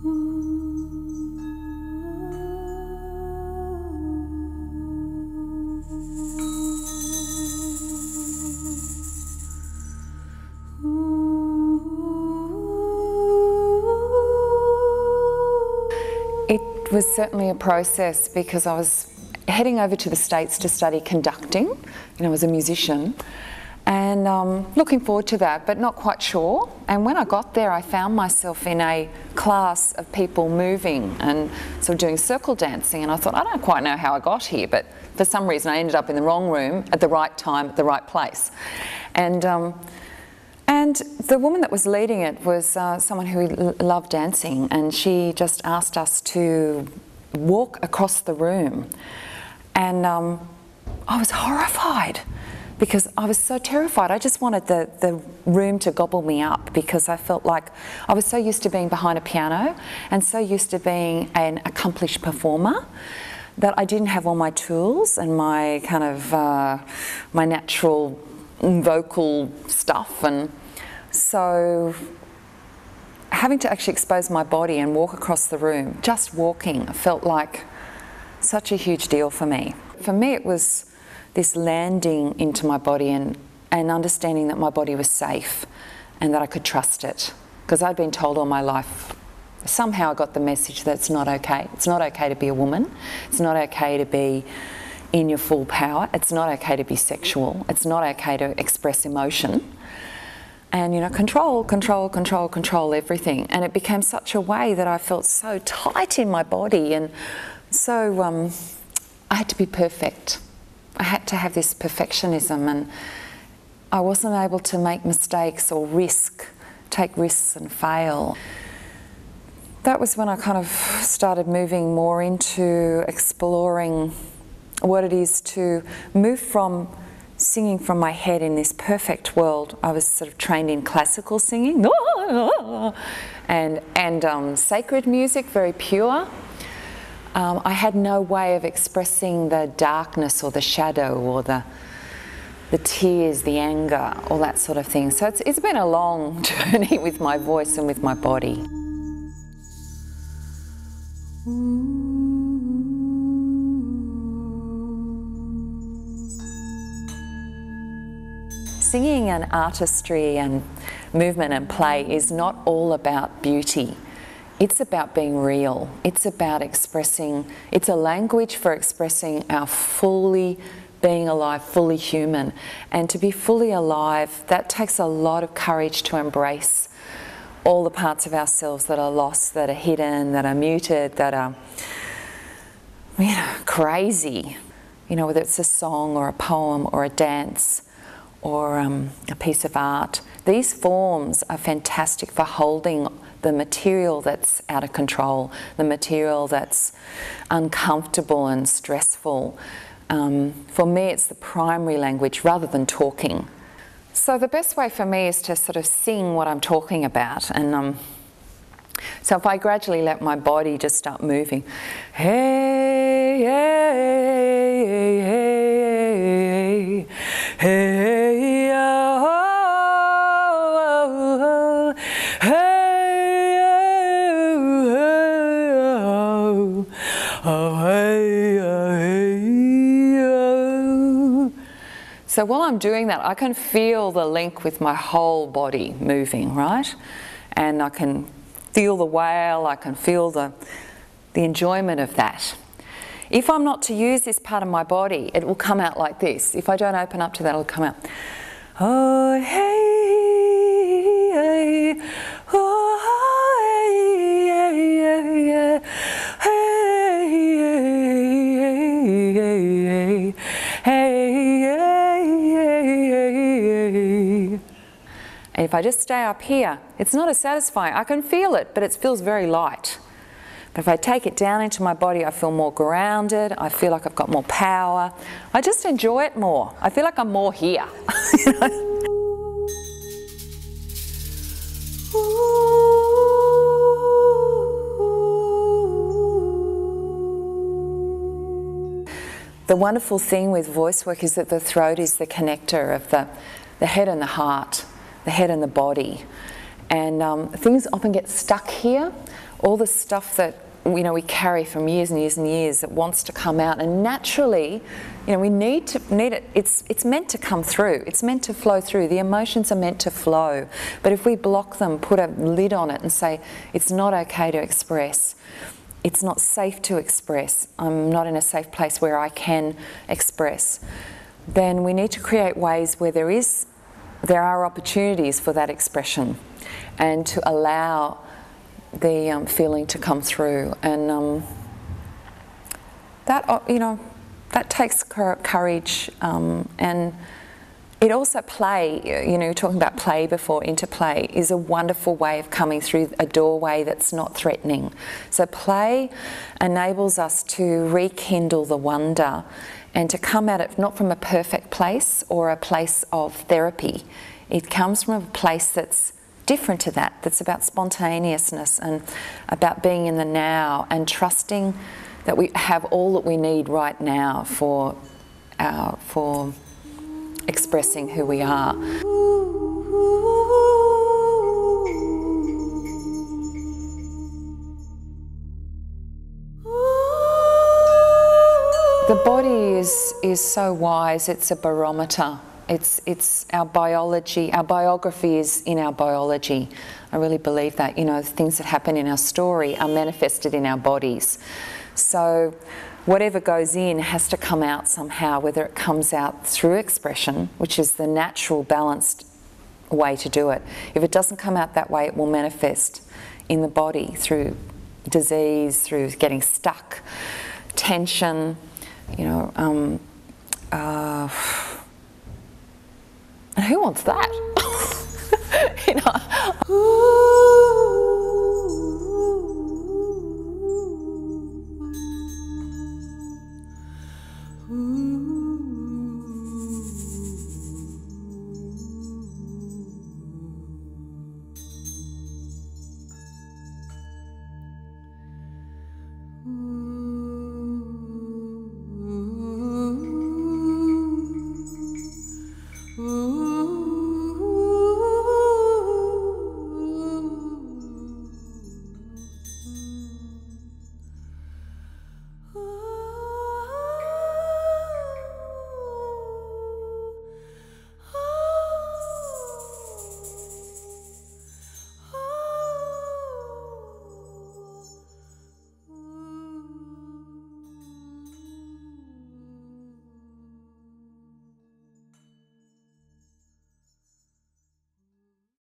It was certainly a process because I was heading over to the States to study conducting, as a musician, and looking forward to that, but not quite sure. And when I got there, I found myself in a class of people moving and sort of doing circle dancing, and I thought, I don't quite know how I got here, but for some reason I ended up in the wrong room at the right time, at the right place. And the woman that was leading it was someone who loved dancing, and she just asked us to walk across the room. And I was horrified because I was so terrified. I just wanted the room to gobble me up because I felt like I was so used to being behind a piano and so used to being an accomplished performer that I didn't have all my tools and my kind of my natural vocal stuff. And so having to actually expose my body and walk across the room, just walking, felt like such a huge deal for me. For me, it was this landing into my body and understanding that my body was safe and that I could trust it. Because I'd been told all my life, somehow I got the message that it's not okay. It's not okay to be a woman. It's not okay to be in your full power. It's not okay to be sexual. It's not okay to express emotion. And, control, control, control, control everything. And it became such a way that I felt so tight in my body, and so I had to be perfect. I had to have this perfectionism, and I wasn't able to make mistakes or take risks and fail. That was when I kind of started moving more into exploring what it is to move from singing from my head in this perfect world. I was sort of trained in classical singing and sacred music, very pure. I had no way of expressing the darkness or the shadow or the tears, the anger, all that sort of thing. So it's been a long journey with my voice and with my body. Singing and artistry and movement and play is not all about beauty. It's about being real. It's about expressing, it's a language for expressing our fully being alive, fully human. And to be fully alive, that takes a lot of courage to embrace all the parts of ourselves that are lost, that are hidden, that are muted, that are crazy. Whether it's a song or a poem or a dance or a piece of art. These forms are fantastic for holding the material that's out of control, the material that's uncomfortable and stressful. For me, it's the primary language rather than talking. So the best way for me is to sort of sing what I'm talking about. And so if I gradually let my body just start moving, hey, hey, hey, hey, hey, oh, oh, hey, oh, oh, hey, oh. So while I'm doing that, I can feel the link with my whole body moving, right? And I can feel the wail, I can feel the enjoyment of that. If I'm not to use this part of my body, it will come out like this. If I don't open up to that, it'll come out. Oh, hey, hey, oh, hey, hey, hey, hey, hey, hey. And if I just stay up here, it's not as satisfying. I can feel it, but it feels very light. But if I take it down into my body, I feel more grounded. I feel like I've got more power. I just enjoy it more. I feel like I'm more here. The wonderful thing with voice work is that the throat is the connector of the head and the heart, the head and the body. And things often get stuck here, all the stuff that we carry from years and years and years that wants to come out, and naturally, we need it. It's meant to come through. It's meant to flow through. The emotions are meant to flow. But if we block them, put a lid on it and say, it's not okay to express, it's not safe to express, I'm not in a safe place where I can express, then we need to create ways where there are opportunities for that expression and to allow the feeling to come through. And that takes courage, and it also play, talking about play before, interplay is a wonderful way of coming through a doorway that's not threatening. So play enables us to rekindle the wonder and to come at it not from a perfect place or a place of therapy. It comes from a place that's different to that, that's about spontaneousness and about being in the now and trusting that we have all that we need right now for expressing who we are. The body is so wise, it's a barometer. It's our biology, our biography is in our biology. I really believe that, things that happen in our story are manifested in our bodies. So whatever goes in has to come out somehow, whether it comes out through expression, which is the natural balanced way to do it. If it doesn't come out that way, it will manifest in the body through disease, through getting stuck, tension, and who wants that?